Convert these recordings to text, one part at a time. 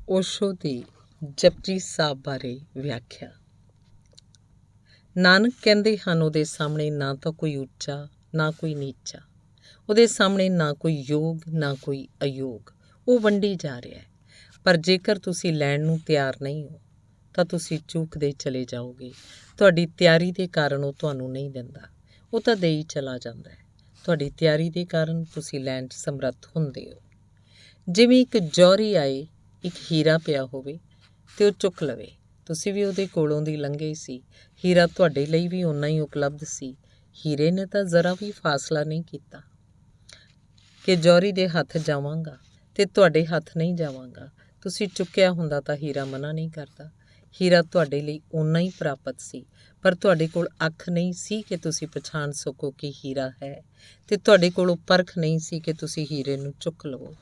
ਓਸ਼ੋ ਦੀ ਜਪਜੀ ਸਾਹਿਬ ਬਾਰੇ ਵਿਆਖਿਆ। ਨਾਨਕ ਕਹਿੰਦੇ ਹਨ, ਉਹਦੇ ਸਾਹਮਣੇ ਨਾ ਤਾਂ ਕੋਈ ਉੱਚਾ ਨਾ ਕੋਈ ਨੀਚਾ, ਉਹਦੇ ਸਾਹਮਣੇ ਨਾ ਕੋਈ ਯੋਗ ਨਾ ਕੋਈ ਅਯੋਗ। ਉਹ ਵੰਡੀ ਜਾ ਰਿਹਾ ਹੈ, ਪਰ ਜੇਕਰ ਤੁਸੀਂ ਲੈਣ ਨੂੰ ਤਿਆਰ ਨਹੀਂ ਹੋ ਤਾਂ ਤੁਸੀਂ ਚੂਕਦੇ ਚਲੇ ਜਾਓਗੇ। ਤੁਹਾਡੀ ਤਿਆਰੀ ਦੇ ਕਾਰਨ ਉਹ ਤੁਹਾਨੂੰ ਨਹੀਂ ਦਿੰਦਾ, ਉਹ ਤਾਂ ਦੇਈ ਚਲਾ ਜਾਂਦਾ ਹੈ। ਤੁਹਾਡੀ ਤਿਆਰੀ ਦੇ ਕਾਰਨ ਤੁਸੀਂ ਲੈਣ 'ਚ ਸਮਰੱਥ ਹੁੰਦੇ ਹੋ। ਜਿਵੇਂ ਇੱਕ ਜੌਹਰੀ ਆਏ, ਇੱਕ ਹੀਰਾ ਪਿਆ ਹੋਵੇ ਅਤੇ ਉਹ ਚੁੱਕ ਲਵੇ। ਤੁਸੀਂ ਵੀ ਉਹਦੇ ਕੋਲੋਂ ਦੀ ਲੰਘੇ ਸੀ, ਹੀਰਾ ਤੁਹਾਡੇ ਲਈ ਵੀ ਓਨਾ ਹੀ ਉਪਲਬਧ ਸੀ। ਹੀਰੇ ਨੇ ਤਾਂ ਜ਼ਰਾ ਵੀ ਫਾਸਲਾ ਨਹੀਂ ਕੀਤਾ ਕਿ ਜੌਹਰੀ ਦੇ ਹੱਥ ਜਾਵਾਂਗਾ ਅਤੇ ਤੁਹਾਡੇ ਹੱਥ ਨਹੀਂ ਜਾਵਾਂਗਾ। ਤੁਸੀਂ ਚੁੱਕਿਆ ਹੁੰਦਾ ਤਾਂ ਹੀਰਾ ਮਨਾ ਨਹੀਂ ਕਰਦਾ। ਹੀਰਾ ਤੁਹਾਡੇ ਲਈ ਓਨਾ ਹੀ ਪ੍ਰਾਪਤ ਸੀ, ਪਰ ਤੁਹਾਡੇ ਕੋਲ ਅੱਖ ਨਹੀਂ ਸੀ ਕਿ ਤੁਸੀਂ ਪਛਾਣ ਸਕੋ ਕਿ ਹੀਰਾ ਹੈ, ਅਤੇ ਤੁਹਾਡੇ ਕੋਲ ਪਰਖ ਨਹੀਂ ਸੀ ਕਿ ਤੁਸੀਂ ਹੀਰੇ ਨੂੰ ਚੁੱਕ ਲਵੋ।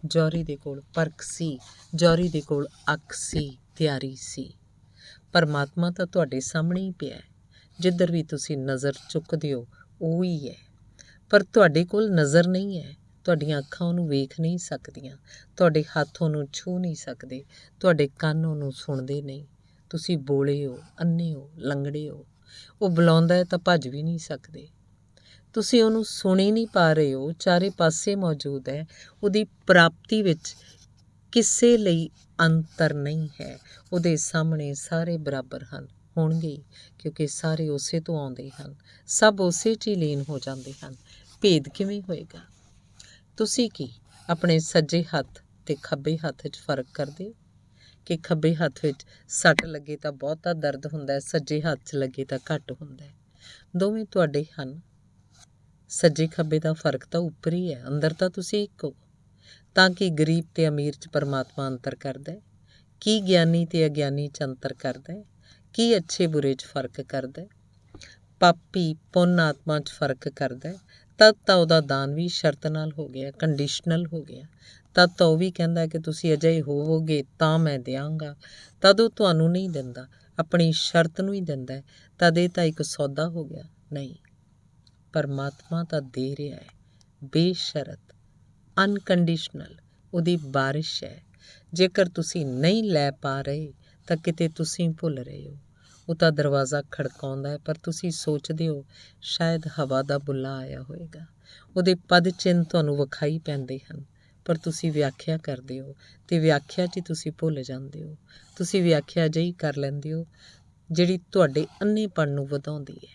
ਜੌਹਰੀ ਦੇ ਕੋਲ ਪਰਖ ਸੀ, ਜੌਹਰੀ ਦੇ ਕੋਲ ਅੱਖ ਸੀ, ਤਿਆਰੀ ਸੀ। ਪਰਮਾਤਮਾ ਤਾਂ ਤੁਹਾਡੇ ਸਾਹਮਣੇ ਹੀ ਪਿਆ ਹੈ, ਜਿੱਧਰ ਵੀ ਤੁਸੀਂ ਨਜ਼ਰ ਚੁੱਕਦੇ ਹੋ ਉਹ ਹੀ ਹੈ, ਪਰ ਤੁਹਾਡੇ ਕੋਲ ਨਜ਼ਰ ਨਹੀਂ ਹੈ। ਤੁਹਾਡੀਆਂ ਅੱਖਾਂ ਉਹਨੂੰ ਵੇਖ ਨਹੀਂ ਸਕਦੀਆਂ, ਤੁਹਾਡੇ ਹੱਥ ਉਹਨੂੰ ਛੂਹ ਨਹੀਂ ਸਕਦੇ, ਤੁਹਾਡੇ ਕੰਨ ਉਹਨੂੰ ਸੁਣਦੇ ਨਹੀਂ। ਤੁਸੀਂ ਬੋਲੇ ਹੋ, ਅੰਨੇ ਹੋ, ਲੰਗੜੇ ਹੋ। ਉਹ ਬੁਲਾਉਂਦਾ ਹੈ ਤਾਂ ਭੱਜ ਵੀ ਨਹੀਂ ਸਕਦੇ। ਤੁਸੀਂ ਉਹਨੂੰ ਸੁਣ ਹੀ ਨਹੀਂ ਪਾ ਰਹੇ ਹੋ, ਚਾਰੇ ਪਾਸੇ ਮੌਜੂਦ ਹੈ। ਉਹਦੀ ਪ੍ਰਾਪਤੀ ਵਿੱਚ ਕਿਸੇ ਲਈ ਅੰਤਰ ਨਹੀਂ ਹੈ। ਉਹਦੇ ਸਾਹਮਣੇ ਸਾਰੇ ਬਰਾਬਰ ਹਨ, ਹੋਣਗੇ ਹੀ, ਕਿਉਂਕਿ ਸਾਰੇ ਉਸੇ ਤੋਂ ਆਉਂਦੇ ਹਨ, ਸਭ ਉਸੇ 'ਚ ਹੀ ਲੀਨ ਹੋ ਜਾਂਦੇ ਹਨ। ਭੇਦ ਕਿਵੇਂ ਹੋਏਗਾ? ਤੁਸੀਂ ਕੀ ਆਪਣੇ ਸੱਜੇ ਹੱਥ ਅਤੇ ਖੱਬੇ ਹੱਥ 'ਚ ਫਰਕ ਕਰਦੇ ਹੋ ਕਿ ਖੱਬੇ ਹੱਥ ਵਿੱਚ ਸੱਟ ਲੱਗੇ ਤਾਂ ਬਹੁਤਾ ਦਰਦ ਹੁੰਦਾ, ਸੱਜੇ ਹੱਥ 'ਚ ਲੱਗੇ ਤਾਂ ਘੱਟ ਹੁੰਦਾ? ਦੋਵੇਂ ਤੁਹਾਡੇ ਹਨ। ਸੱਜੇ ਖੱਬੇ ਦਾ ਫਰਕ ਤਾਂ ਉੱਪਰ ਹੀ ਹੈ, ਅੰਦਰ ਤਾਂ ਤੁਸੀਂ ਇੱਕ ਹੋ। ਤਾਂ ਕਿ ਗਰੀਬ ਅਤੇ ਅਮੀਰ 'ਚ ਪਰਮਾਤਮਾ ਅੰਤਰ ਕਰਦਾ ਹੈ? ਕੀ ਗਿਆਨੀ ਅਤੇ ਅਗਿਆਨੀ 'ਚ ਅੰਤਰ ਕਰਦਾ ਹੈ? ਕੀ ਅੱਛੇ ਬੁਰੇ 'ਚ ਫਰਕ ਕਰਦਾ ਹੈ? ਪਾਪੀ ਪੁੰਨ ਆਤਮਾ 'ਚ ਫਰਕ ਕਰਦਾ ਹੈ? ਤਦ ਤਾਂ ਉਹਦਾ ਦਾਨ ਵੀ ਸ਼ਰਤ ਨਾਲ ਹੋ ਗਿਆ, ਕੰਡੀਸ਼ਨਲ ਹੋ ਗਿਆ। ਤਦ ਤਾਂ ਉਹ ਵੀ ਕਹਿੰਦਾ ਕਿ ਤੁਸੀਂ ਅਜਿਹੇ ਹੋਵੋਗੇ ਤਾਂ ਮੈਂ ਦਿਆਂਗਾ। ਤਦ ਉਹ ਤੁਹਾਨੂੰ ਨਹੀਂ ਦਿੰਦਾ, ਆਪਣੀ ਸ਼ਰਤ ਨੂੰ ਹੀ ਦਿੰਦਾ ਹੈ। ਤਦ ਇਹ ਤਾਂ ਇੱਕ ਸੌਦਾ ਹੋ ਗਿਆ। ਨਹੀਂ, ਪਰਮਾਤਮਾ ਤਾਂ ਦੇ ਰਿਹਾ ਹੈ, ਬੇਸ਼ਰਤ, ਅਨਕੰਡੀਸ਼ਨਲ। ਉਹਦੀ ਬਾਰਿਸ਼ ਹੈ। ਜੇਕਰ ਤੁਸੀਂ ਨਹੀਂ ਲੈ ਪਾ ਰਹੇ ਤਾਂ ਕਿਤੇ ਤੁਸੀਂ ਭੁੱਲ ਰਹੇ ਹੋ। ਉਹ ਤਾਂ ਦਰਵਾਜ਼ਾ ਖੜਕਾਉਂਦਾ ਹੈ, ਪਰ ਤੁਸੀਂ ਸੋਚਦੇ ਹੋ ਸ਼ਾਇਦ ਹਵਾ ਦਾ ਬੁੱਲਾ ਆਇਆ ਹੋਵੇਗਾ। ਉਹਦੇ ਪਦ ਚਿੰਨ੍ਹ ਤੁਹਾਨੂੰ ਵਿਖਾਈ ਪੈਂਦੇ ਹਨ, ਪਰ ਤੁਸੀਂ ਵਿਆਖਿਆ ਕਰਦੇ ਹੋ ਅਤੇ ਵਿਆਖਿਆ 'ਚ ਹੀ ਤੁਸੀਂ ਭੁੱਲ ਜਾਂਦੇ ਹੋ। ਤੁਸੀਂ ਵਿਆਖਿਆ ਅਜਿਹੀ ਕਰ ਲੈਂਦੇ ਹੋ ਜਿਹੜੀ ਤੁਹਾਡੇ ਅੰਨ੍ਹੇਪਣ ਨੂੰ ਵਧਾਉਂਦੀ ਹੈ।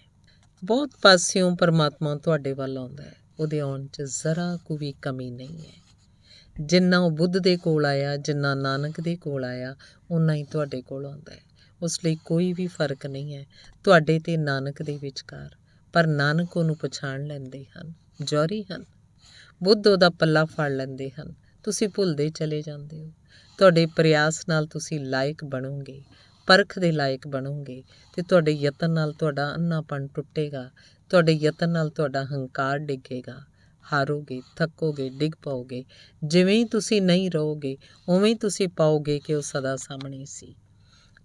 ਬਹੁਤ ਪਾਸਿਓਂ ਪਰਮਾਤਮਾ ਤੁਹਾਡੇ ਵੱਲ ਆਉਂਦਾ ਹੈ, ਉਹਦੇ ਆਉਣ 'ਚ ਜ਼ਰਾ ਕੁ ਵੀ ਕਮੀ ਨਹੀਂ ਹੈ। ਜਿੰਨਾ ਉਹ ਬੁੱਧ ਦੇ ਕੋਲ ਆਇਆ, ਜਿੰਨਾ ਨਾਨਕ ਦੇ ਕੋਲ ਆਇਆ, ਓਨਾ ਹੀ ਤੁਹਾਡੇ ਕੋਲ ਆਉਂਦਾ ਹੈ। ਉਸ ਲਈ ਕੋਈ ਵੀ ਫਰਕ ਨਹੀਂ ਹੈ ਤੁਹਾਡੇ ਅਤੇ ਨਾਨਕ ਦੇ ਵਿਚਕਾਰ, ਪਰ ਨਾਨਕ ਉਹਨੂੰ ਪਛਾਣ ਲੈਂਦੇ ਹਨ, ਜੌਹਰੀ ਹਨ। ਬੁੱਧ ਉਹਦਾ ਪੱਲਾ ਫੜ ਲੈਂਦੇ ਹਨ, ਤੁਸੀਂ ਭੁੱਲਦੇ ਚਲੇ ਜਾਂਦੇ ਹੋ। ਤੁਹਾਡੇ ਪ੍ਰਯਾਸ ਨਾਲ ਤੁਸੀਂ ਲਾਇਕ ਬਣੋਗੇ, ਪਰਖ ਦੇ ਲਾਇਕ ਬਣੋਗੇ, ਅਤੇ ਤੁਹਾਡੇ ਯਤਨ ਨਾਲ ਤੁਹਾਡਾ ਅੰਨਾਪਣ ਟੁੱਟੇਗਾ। ਤੁਹਾਡੇ ਯਤਨ ਨਾਲ ਤੁਹਾਡਾ ਹੰਕਾਰ ਡਿੱਗੇਗਾ। ਹਾਰੋਗੇ, ਥੱਕੋਗੇ, ਡਿੱਗ ਪਾਓਗੇ। ਜਿਵੇਂ ਹੀ ਤੁਸੀਂ ਨਹੀਂ ਰਹੋਗੇ, ਉਵੇਂ ਹੀ ਤੁਸੀਂ ਪਾਓਗੇ ਕਿ ਉਹ ਸਦਾ ਸਾਹਮਣੇ ਸੀ,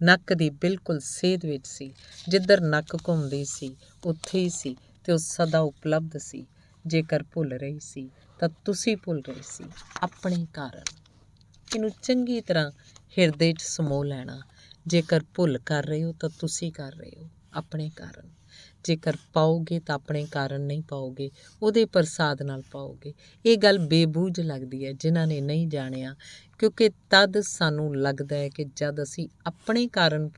ਨੱਕ ਦੀ ਬਿਲਕੁਲ ਸੇਧ ਵਿੱਚ ਸੀ। ਜਿੱਧਰ ਨੱਕ ਘੁੰਮਦੀ ਸੀ ਉੱਥੇ ਹੀ ਸੀ, ਅਤੇ ਉਹ ਸਦਾ ਉਪਲਬਧ ਸੀ। ਜੇਕਰ ਭੁੱਲ ਰਹੀ ਸੀ ਤਾਂ ਤੁਸੀਂ ਭੁੱਲ ਰਹੇ ਸੀ ਆਪਣੇ ਕਾਰਨ। ਇਹਨੂੰ ਚੰਗੀ ਤਰ੍ਹਾਂ ਹਿਰਦੇ 'ਚ ਸਮੋ ਲੈਣਾ। ਜੇਕਰ ਭੁੱਲ ਕਰ ਰਹੇ ਹੋ ਤਾਂ ਤੁਸੀਂ ਕਰ ਰਹੇ ਹੋ ਆਪਣੇ ਕਾਰਨ। ਜੇਕਰ ਪਾਓਗੇ ਤਾਂ ਆਪਣੇ ਕਾਰਨ ਨਹੀਂ ਪਾਓਗੇ, ਉਹਦੇ ਪ੍ਰਸਾਦ ਨਾਲ ਪਾਓਗੇ। ਇਹ ਗੱਲ ਬੇਬੂਝ ਲੱਗਦੀ ਹੈ ਜਿਨ੍ਹਾਂ ਨੇ ਨਹੀਂ ਜਾਣਿਆ, ਕਿਉਂਕਿ ਤਦ ਸਾਨੂੰ ਲੱਗਦਾ ਹੈ ਕਿ ਜਦ ਅਸੀਂ ਆਪਣੇ ਕਾਰਨ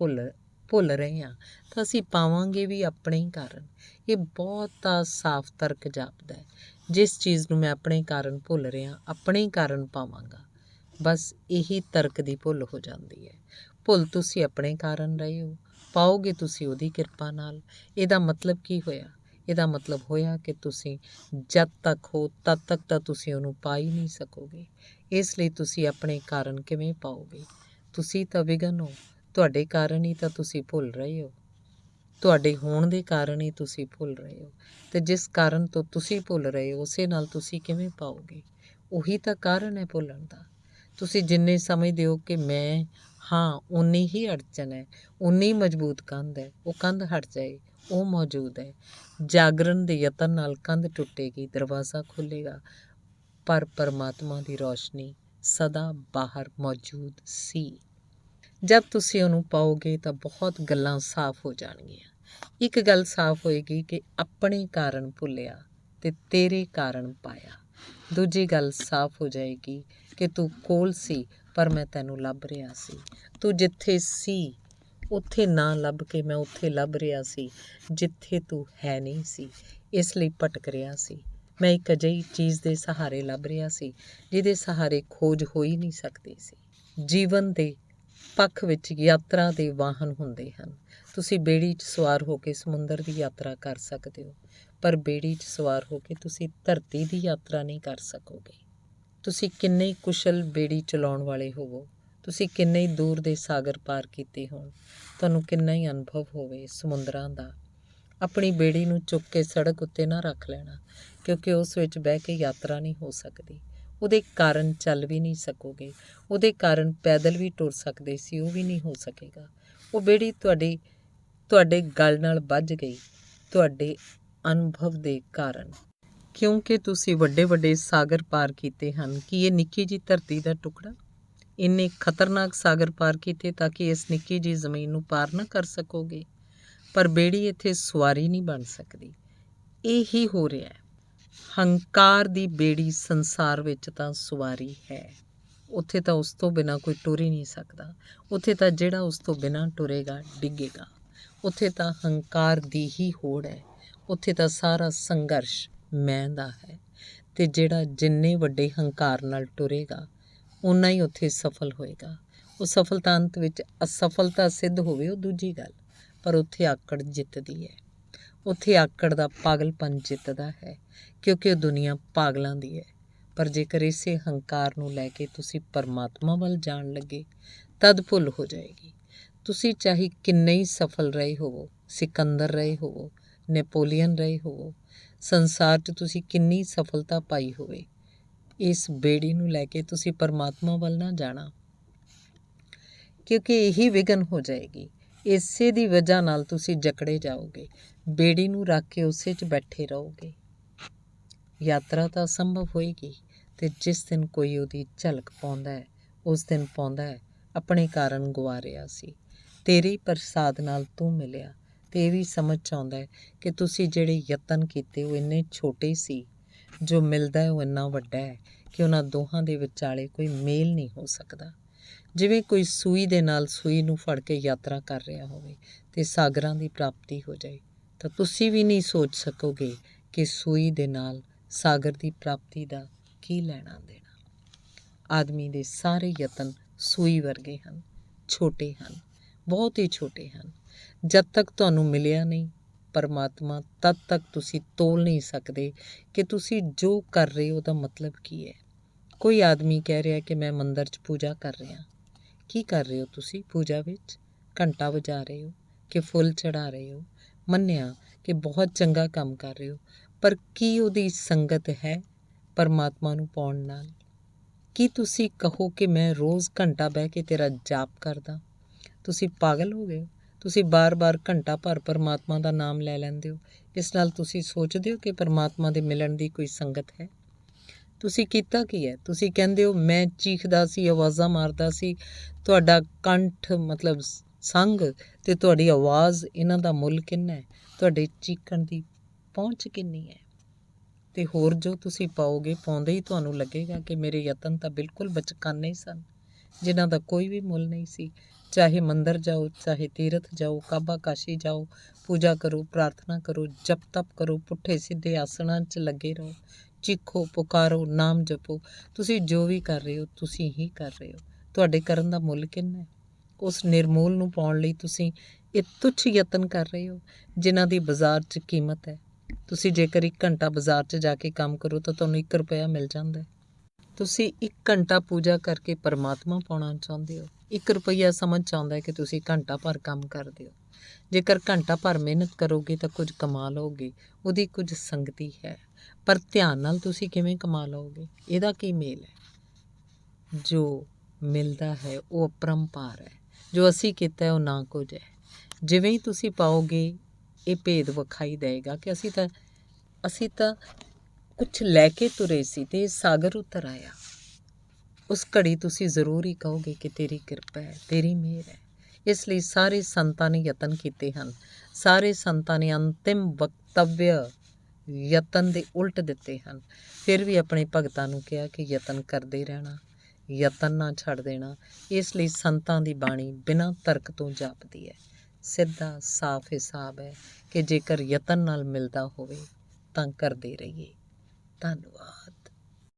ਭੁੱਲ ਰਹੇ ਹਾਂ ਤਾਂ ਅਸੀਂ ਪਾਵਾਂਗੇ ਵੀ ਆਪਣੇ ਹੀ ਕਾਰਨ। ਇਹ ਬਹੁਤਾ ਸਾਫ਼ ਤਰਕ ਜਾਪਦਾ ਹੈ। ਜਿਸ ਚੀਜ਼ ਨੂੰ ਮੈਂ ਆਪਣੇ ਕਾਰਨ ਭੁੱਲ ਰਿਹਾ, ਆਪਣੇ ਹੀ ਕਾਰਨ ਪਾਵਾਂਗਾ। ਬਸ ਇਹੀ ਤਰਕ ਦੀ ਭੁੱਲ ਹੋ ਜਾਂਦੀ ਹੈ। ਭੁੱਲ ਤੁਸੀਂ ਆਪਣੇ ਕਾਰਨ ਰਹੇ ਹੋ, ਪਾਓਗੇ ਤੁਸੀਂ ਉਹਦੀ ਕਿਰਪਾ ਨਾਲ। ਇਹਦਾ ਮਤਲਬ ਕੀ ਹੋਇਆ? ਇਹਦਾ ਮਤਲਬ ਹੋਇਆ ਕਿ ਤੁਸੀਂ ਜਦ ਤੱਕ ਹੋ ਤਦ ਤੱਕ ਤਾਂ ਤੁਸੀਂ ਉਹਨੂੰ ਪਾ ਹੀ ਨਹੀਂ ਸਕੋਗੇ। ਇਸ ਲਈ ਤੁਸੀਂ ਆਪਣੇ ਕਾਰਨ ਕਿਵੇਂ ਪਾਓਗੇ? ਤੁਸੀਂ ਤਾਂ ਵਿਘਨ ਹੋ, ਤੁਹਾਡੇ ਕਾਰਨ ਹੀ ਤਾਂ ਤੁਸੀਂ ਭੁੱਲ ਰਹੇ ਹੋ। ਤੁਹਾਡੇ ਹੋਣ ਦੇ ਕਾਰਨ ਹੀ ਤੁਸੀਂ ਭੁੱਲ ਰਹੇ ਹੋ, ਅਤੇ ਜਿਸ ਕਾਰਨ ਤੋਂ ਤੁਸੀਂ ਭੁੱਲ ਰਹੇ ਹੋ ਉਸੇ ਨਾਲ ਤੁਸੀਂ ਕਿਵੇਂ ਪਾਓਗੇ? ਉਹੀ ਤਾਂ ਕਾਰਨ ਹੈ ਭੁੱਲਣ ਦਾ। ਤੁਸੀਂ ਜਿੰਨੇ ਸਮਝਦੇ ਹੋ ਕਿ ਮੈਂ ਹਾਂ, ਓਨੀ ਹੀ ਅੜਚਨ ਹੈ, ਓਨੀ ਹੀ ਮਜ਼ਬੂਤ ਕੰਧ ਹੈ। ਉਹ ਕੰਧ ਹਟ ਜਾਏ, ਉਹ ਮੌਜੂਦ ਹੈ। ਜਾਗਰਣ ਦੇ ਯਤਨ ਨਾਲ ਕੰਧ ਟੁੱਟੇਗੀ, ਦਰਵਾਜ਼ਾ ਖੁੱਲ੍ਹੇਗਾ, ਪਰ ਪਰਮਾਤਮਾ ਦੀ ਰੌਸ਼ਨੀ ਸਦਾ ਬਾਹਰ ਮੌਜੂਦ ਸੀ। ਜਦ ਤੁਸੀਂ ਉਹਨੂੰ ਪਾਓਗੇ ਤਾਂ ਬਹੁਤ ਗੱਲਾਂ ਸਾਫ਼ ਹੋ ਜਾਣਗੀਆਂ। ਇੱਕ ਗੱਲ ਸਾਫ਼ ਹੋਏਗੀ ਕਿ ਆਪਣੇ ਕਾਰਨ ਭੁੱਲਿਆ ਤੇ ਤੇਰੇ ਕਾਰਨ ਪਾਇਆ। ਦੂਜੀ ਗੱਲ ਸਾਫ਼ ਹੋ ਜਾਏਗੀ ਕਿ ਤੂੰ ਕੋਲ ਸੀ ਪਰ ਮੈਂ ਤੈਨੂੰ ਲੱਭ ਰਿਹਾ ਸੀ। ਤੂੰ ਜਿੱਥੇ ਸੀ ਉੱਥੇ ਨਾ ਲੱਭ ਕੇ ਮੈਂ ਉੱਥੇ ਲੱਭ ਰਿਹਾ ਸੀ ਜਿੱਥੇ ਤੂੰ ਹੈ ਨਹੀਂ ਸੀ, ਇਸ ਲਈ ਭਟਕ ਰਿਹਾ ਸੀ। ਮੈਂ ਇੱਕ ਅਜਿਹੀ ਚੀਜ਼ ਦੇ ਸਹਾਰੇ ਲੱਭ ਰਿਹਾ ਸੀ ਜਿਹਦੇ ਸਹਾਰੇ ਖੋਜ ਹੋ ਹੀ ਨਹੀਂ ਸਕਦੀ ਸੀ। ਜੀਵਨ ਦੇ ਪੱਖ ਵਿੱਚ ਯਾਤਰਾ ਦੇ ਵਾਹਨ ਹੁੰਦੇ ਹਨ। ਤੁਸੀਂ ਬੇੜੀ 'ਚ ਸਵਾਰ ਹੋ ਕੇ ਸਮੁੰਦਰ ਦੀ ਯਾਤਰਾ ਕਰ ਸਕਦੇ ਹੋ, ਪਰ ਬੇੜੀ 'ਚ ਸਵਾਰ ਹੋ ਕੇ ਤੁਸੀਂ ਧਰਤੀ ਦੀ ਯਾਤਰਾ ਨਹੀਂ ਕਰ ਸਕੋਗੇ। ਤੁਸੀਂ ਕਿੰਨੇ ਹੀ ਕੁਸ਼ਲ ਬੇੜੀ ਚਲਾਉਣ ਵਾਲੇ ਹੋਵੋ, ਤੁਸੀਂ ਕਿੰਨੇ ਹੀ ਦੂਰ ਦੇ ਸਾਗਰ ਪਾਰ ਕੀਤੇ ਹੋਣ, ਤੁਹਾਨੂੰ ਕਿੰਨਾ ਹੀ ਅਨੁਭਵ ਹੋਵੇ ਸਮੁੰਦਰਾਂ ਦਾ, ਆਪਣੀ ਬੇੜੀ ਨੂੰ ਚੁੱਕ ਕੇ ਸੜਕ ਉੱਤੇ ਨਾ ਰੱਖ ਲੈਣਾ, ਕਿਉਂਕਿ ਉਸ ਵਿੱਚ ਬਹਿ ਕੇ ਯਾਤਰਾ ਨਹੀਂ ਹੋ ਸਕਦੀ। ਉਹਦੇ ਕਾਰਨ ਚੱਲ ਵੀ ਨਹੀਂ ਸਕੋਗੇ, ਉਹਦੇ ਕਾਰਨ ਪੈਦਲ ਵੀ ਟੁਰ ਸਕਦੇ ਸੀ, ਉਹ ਵੀ ਨਹੀਂ ਹੋ ਸਕੇਗਾ। ਉਹ ਬੇੜੀ ਤੁਹਾਡੇ ਗਲ ਨਾਲ ਵੱਜ ਗਈ ਤੁਹਾਡੇ ਅਨੁਭਵ ਦੇ ਕਾਰਨ, ਕਿਉਂਕਿ ਤੁਸੀਂ ਵੱਡੇ ਵੱਡੇ ਸਾਗਰ ਪਾਰ ਕੀਤੇ ਹਨ। ਕਿ ਇਹ ਨਿੱਕੀ ਜਿਹੀ ਧਰਤੀ ਦਾ ਟੁਕੜਾ ਇੰਨੇ ਖਤਰਨਾਕ ਸਾਗਰ ਪਾਰ ਕੀਤੇ ਤਾਂ ਕਿ ਇਸ ਨਿੱਕੀ ਜਿਹੀ ਜ਼ਮੀਨ ਨੂੰ ਪਾਰ ਨਾ ਕਰ ਸਕੋਗੇ। ਪਰ ਬੇੜੀ ਇੱਥੇ ਸਵਾਰੀ ਨਹੀਂ ਬਣ ਸਕਦੀ। ਇਹੀ ਹੋ ਰਿਹਾ ਹੈ। ਹੰਕਾਰ ਦੀ ਬੇੜੀ ਸੰਸਾਰ ਵਿੱਚ ਤਾਂ ਸਵਾਰੀ ਹੈ, ਉੱਥੇ ਤਾਂ ਉਸ ਤੋਂ ਬਿਨਾਂ ਕੋਈ ਟੁਰ ਹੀ ਨਹੀਂ ਸਕਦਾ। ਉੱਥੇ ਤਾਂ ਜਿਹੜਾ ਉਸ ਤੋਂ ਬਿਨਾਂ ਟੁਰੇਗਾ ਡਿੱਗੇਗਾ। ਉੱਥੇ ਤਾਂ ਹੰਕਾਰ ਦੀ ਹੀ ਹੋੜ ਹੈ। ਉੱਥੇ ਤਾਂ ਸਾਰਾ ਸੰਘਰਸ਼ ਮੈਂ ਦਾ ਹੈ, ਅਤੇ ਜਿਹੜਾ ਜਿੰਨੇ ਵੱਡੇ ਹੰਕਾਰ ਨਾਲ ਟੁਰੇਗਾ ਓਨਾ ਹੀ ਉੱਥੇ ਸਫਲ ਹੋਏਗਾ। ਉਹ ਸਫਲਤਾ ਅੰਤ ਵਿੱਚ ਅਸਫਲਤਾ ਸਿੱਧ ਹੋਵੇ ਉਹ ਦੂਜੀ ਗੱਲ, ਪਰ ਉੱਥੇ ਆਕੜ ਜਿੱਤਦੀ ਹੈ। ਉੱਥੇ ਆਕੜ ਦਾ ਪਾਗਲਪਨ ਜਿੱਤਦਾ ਹੈ, ਕਿਉਂਕਿ ਉਹ ਦੁਨੀਆ ਪਾਗਲਾਂ ਦੀ ਹੈ। ਪਰ ਜੇਕਰ ਇਸੇ ਹੰਕਾਰ ਨੂੰ ਲੈ ਕੇ ਤੁਸੀਂ ਪਰਮਾਤਮਾ ਵੱਲ ਜਾਣ ਲੱਗੇ ਤਦ ਭੁੱਲ ਹੋ ਜਾਏਗੀ। ਤੁਸੀਂ ਚਾਹੇ ਕਿੰਨੇ ਹੀ ਸਫਲ ਰਹੇ ਹੋਵੋ, ਸਿਕੰਦਰ ਰਹੇ ਹੋਵੋ, ਨੈਪੋਲੀਅਨ ਰਹੇ ਹੋਵੋ, ਸੰਸਾਰ 'ਚ ਤੁਸੀਂ ਕਿੰਨੀ ਸਫਲਤਾ ਪਾਈ ਹੋਵੇ, ਇਸ ਬੇੜੀ ਨੂੰ ਲੈ ਕੇ ਤੁਸੀਂ ਪਰਮਾਤਮਾ ਵੱਲ ਨਾ ਜਾਣਾ, ਕਿਉਂਕਿ ਇਹੀ ਵਿਘਨ ਹੋ ਜਾਏਗੀ। ਇਸੇ ਦੀ ਵਜ੍ਹਾ ਨਾਲ ਤੁਸੀਂ ਜਕੜੇ ਜਾਓਗੇ, ਬੇੜੀ ਨੂੰ ਰੱਖ ਕੇ ਉਸੇ 'ਚ ਬੈਠੇ ਰਹੋਗੇ। ਯਾਤਰਾ ਤਾਂ ਅਸੰਭਵ ਹੋਏਗੀ, ਅਤੇ ਜਿਸ ਦਿਨ ਕੋਈ ਉਹਦੀ ਝਲਕ ਪਾਉਂਦਾ ਹੈ ਉਸ ਦਿਨ ਪਾਉਂਦਾ ਹੈ ਆਪਣੇ ਕਾਰਨ ਗਵਾ ਰਿਹਾ ਸੀ, ਤੇਰੇ ਪ੍ਰਸਾਦ ਨਾਲ ਤੂੰ ਮਿਲਿਆ। ਅਤੇ ਇਹ ਵੀ ਸਮਝ 'ਚ ਆਉਂਦਾ ਹੈ ਕਿ ਤੁਸੀਂ ਜਿਹੜੇ ਯਤਨ ਕੀਤੇ ਉਹ ਇੰਨੇ ਛੋਟੇ ਸੀ, ਜੋ ਮਿਲਦਾ ਹੈ ਉਹ ਇੰਨਾ ਵੱਡਾ ਹੈ ਕਿ ਉਹਨਾਂ ਦੋਹਾਂ ਦੇ ਵਿਚਾਲੇ ਕੋਈ ਮੇਲ ਨਹੀਂ ਹੋ ਸਕਦਾ। ਜਿਵੇਂ ਕੋਈ ਸੂਈ ਦੇ ਨਾਲ ਸੂਈ ਨੂੰ ਫੜ ਕੇ ਯਾਤਰਾ ਕਰ ਰਿਹਾ ਹੋਵੇ ਅਤੇ ਸਾਗਰਾਂ ਦੀ ਪ੍ਰਾਪਤੀ ਹੋ ਜਾਏ, ਤਾਂ ਤੁਸੀਂ ਵੀ ਨਹੀਂ ਸੋਚ ਸਕੋਗੇ ਕਿ ਸੂਈ ਦੇ ਨਾਲ ਸਾਗਰ ਦੀ ਪ੍ਰਾਪਤੀ ਦਾ ਕੀ ਲੈਣਾ ਦੇਣਾ। ਆਦਮੀ ਦੇ ਸਾਰੇ ਯਤਨ ਸੂਈ ਵਰਗੇ ਹਨ, ਛੋਟੇ ਹਨ, ਬਹੁਤ ਹੀ ਛੋਟੇ ਹਨ। ਜਦ ਤੱਕ ਤੁਹਾਨੂੰ ਮਿਲਿਆ ਨਹੀਂ ਪਰਮਾਤਮਾ, ਤਦ ਤੱਕ ਤੁਸੀਂ ਤੋਲ ਨਹੀਂ ਸਕਦੇ ਕਿ ਤੁਸੀਂ ਜੋ ਕਰ ਰਹੇ ਹੋ ਉਹਦਾ ਮਤਲਬ ਕੀ ਹੈ। ਕੋਈ ਆਦਮੀ ਕਹਿ ਰਿਹਾ ਕਿ ਮੈਂ ਮੰਦਰ 'ਚ ਪੂਜਾ ਕਰ ਰਿਹਾ। ਕੀ ਕਰ ਰਹੇ ਹੋ ਤੁਸੀਂ ਪੂਜਾ ਵਿੱਚ? ਘੰਟਾ ਵਜਾ ਰਹੇ ਹੋ ਕਿ ਫੁੱਲ ਚੜਾ ਰਹੇ ਹੋ? ਮੰਨਿਆ ਕਿ ਬਹੁਤ ਚੰਗਾ ਕੰਮ ਕਰ ਰਹੇ ਹੋ, ਪਰ ਕੀ ਉਹਦੀ ਸੰਗਤ ਹੈ ਪਰਮਾਤਮਾ ਨੂੰ ਪਾਉਣ ਨਾਲ? ਕੀ ਤੁਸੀਂ ਕਹੋ ਕਿ ਮੈਂ ਰੋਜ਼ ਘੰਟਾ ਬਹਿ ਕੇ ਤੇਰਾ ਜਾਪ ਕਰਦਾ? ਤੁਸੀਂ ਪਾਗਲ ਹੋ ਗਏ ਹੋ। ਤੁਸੀਂ ਬਾਰ-ਬਾਰ ਘੰਟਾ ਭਰ ਪਰਮਾਤਮਾ ਦਾ ਨਾਮ ਲੈ ਲੈਂਦੇ ਹੋ। ਇਸ ਨਾਲ ਤੁਸੀਂ ਸੋਚਦੇ ਹੋ ਕਿ ਪਰਮਾਤਮਾ ਦੇ ਮਿਲਣ ਦੀ ਕੋਈ ਸੰਗਤ ਹੈ? ਤੁਸੀਂ ਕੀਤਾ ਕੀ ਹੈ? ਤੁਸੀਂ ਕਹਿੰਦੇ ਹੋ ਮੈਂ ਚੀਖਦਾ ਸੀ, ਆਵਾਜ਼ਾਂ ਮਾਰਦਾ ਸੀ। ਤੁਹਾਡਾ ਕੰਠ ਮਤਲਬ ਸੰਗ ਅਤੇ ਤੁਹਾਡੀ ਆਵਾਜ਼, ਇਹਨਾਂ ਦਾ ਮੁੱਲ ਕਿੰਨਾ ਹੈ? ਤੁਹਾਡੇ ਚੀਖਣ ਦੀ ਪਹੁੰਚ ਕਿੰਨੀ ਹੈ? ਅਤੇ ਹੋਰ ਜੋ ਤੁਸੀਂ ਪਾਓਗੇ, ਪਾਉਂਦੇ ਹੀ ਤੁਹਾਨੂੰ ਲੱਗੇਗਾ ਕਿ ਮੇਰੇ ਯਤਨ ਤਾਂ ਬਿਲਕੁਲ ਬਚਕਾਨੇ ਸਨ, ਜਿਨ੍ਹਾਂ ਦਾ ਕੋਈ ਵੀ ਮੁੱਲ ਨਹੀਂ ਸੀ। ਚਾਹੇ ਮੰਦਰ ਜਾਓ, ਚਾਹੇ ਤੀਰਥ ਜਾਓ, ਕਾਬਾ ਕਾਸ਼ੀ ਜਾਓ, ਪੂਜਾ ਕਰੋ, ਪ੍ਰਾਰਥਨਾ ਕਰੋ, ਜਪ ਤਪ ਕਰੋ, ਪੁੱਠੇ ਸਿੱਧੇ ਆਸਣਾਂ 'ਚ ਲੱਗੇ ਰਹੋ, ਚੀਖੋ, ਪੁਕਾਰੋ, ਨਾਮ ਜਪੋ। ਤੁਸੀਂ ਜੋ ਵੀ ਕਰ ਰਹੇ ਹੋ ਤੁਸੀਂ ਹੀ ਕਰ ਰਹੇ ਹੋ। ਤੁਹਾਡੇ ਕਰਨ ਦਾ ਮੁੱਲ ਕਿੰਨਾ ਹੈ? ਉਸ ਨਿਰਮੂਲ ਨੂੰ ਪਾਉਣ ਲਈ ਤੁਸੀਂ ਇਹ ਤੁੱਛ ਯਤਨ ਕਰ ਰਹੇ ਹੋ, ਜਿਨ੍ਹਾਂ ਦੀ ਬਾਜ਼ਾਰ 'ਚ ਕੀਮਤ ਹੈ। ਤੁਸੀਂ ਜੇਕਰ 1 ਘੰਟਾ ਬਾਜ਼ਾਰ 'ਚ ਜਾ ਕੇ ਕੰਮ ਕਰੋ ਤਾਂ ਤੁਹਾਨੂੰ 1 ਰੁਪਇਆ ਮਿਲ ਜਾਂਦਾ ਹੈ। ਤੁਸੀਂ 1 ਘੰਟਾ ਪੂਜਾ ਕਰਕੇ ਪਰਮਾਤਮਾ ਪਾਉਣਾ ਚਾਹੁੰਦੇ ਹੋ। 1 ਰੁਪਈਆ ਸਮਝ 'ਚ ਆਉਂਦਾ ਕਿ ਤੁਸੀਂ ਘੰਟਾ ਭਰ ਕੰਮ ਕਰਦੇ ਹੋ। ਜੇਕਰ ਘੰਟਾ ਭਰ ਮਿਹਨਤ ਕਰੋਗੇ ਤਾਂ ਕੁਝ ਕਮਾ ਲਓਗੇ, ਉਹਦੀ ਕੁਝ ਸੰਗਤੀ ਹੈ, ਪਰ ਧਿਆਨ ਨਾਲ ਤੁਸੀਂ ਕਿਵੇਂ ਕਮਾ ਲਓਗੇ? ਇਹਦਾ ਕੀ ਮੇਲ ਹੈ? ਜੋ ਮਿਲਦਾ ਹੈ ਉਹ ਅਪਰੰਪਾਰ ਹੈ, ਜੋ ਅਸੀਂ ਕੀਤਾ ਹੈ ਉਹ ਨਾ ਕੁਝ ਹੈ। ਜਿਵੇਂ ਹੀ ਤੁਸੀਂ ਪਾਓਗੇ ਇਹ ਭੇਦ ਵਿਖਾਈ ਦੇਵੇਗਾ ਕਿ ਅਸੀਂ ਤਾਂ ਕੁਛ ਲੈ ਕੇ ਤੁਰੇ ਸੀ ਅਤੇ ਇਹ ਸਾਗਰ ਉਤਰ ਆਇਆ। ਉਸ ਘੜੀ ਤੁਸੀਂ ਜ਼ਰੂਰ ਹੀ ਕਹੋਗੇ ਕਿ ਤੇਰੀ ਕਿਰਪਾ ਹੈ, ਤੇਰੀ ਮਿਹਰ ਹੈ। ਇਸ ਲਈ ਸਾਰੇ ਸੰਤਾਂ ਨੇ ਯਤਨ ਕੀਤੇ ਹਨ। ਸਾਰੇ ਸੰਤਾਂ ਨੇ ਅੰਤਿਮ ਵਕਤਵਯ ਯਤਨ ਦੇ ਉਲਟ ਦਿੱਤੇ ਹਨ। ਫਿਰ ਵੀ ਆਪਣੇ ਭਗਤਾਂ ਨੂੰ ਕਿਹਾ ਕਿ ਯਤਨ ਕਰਦੇ ਰਹਿਣਾ, ਯਤਨ ਨਾ ਛੱਡ ਦੇਣਾ। ਇਸ ਲਈ ਸੰਤਾਂ ਦੀ ਬਾਣੀ ਬਿਨਾਂ ਤਰਕ ਤੋਂ ਜਾਪਦੀ ਹੈ। ਸਿੱਧਾ ਸਾਫ਼ ਹਿਸਾਬ ਹੈ ਕਿ ਜੇਕਰ ਯਤਨ ਨਾਲ ਮਿਲਦਾ ਹੋਵੇ ਤਾਂ ਕਰਦੇ ਰਹੀਏ। ਧੰਨਵਾਦ।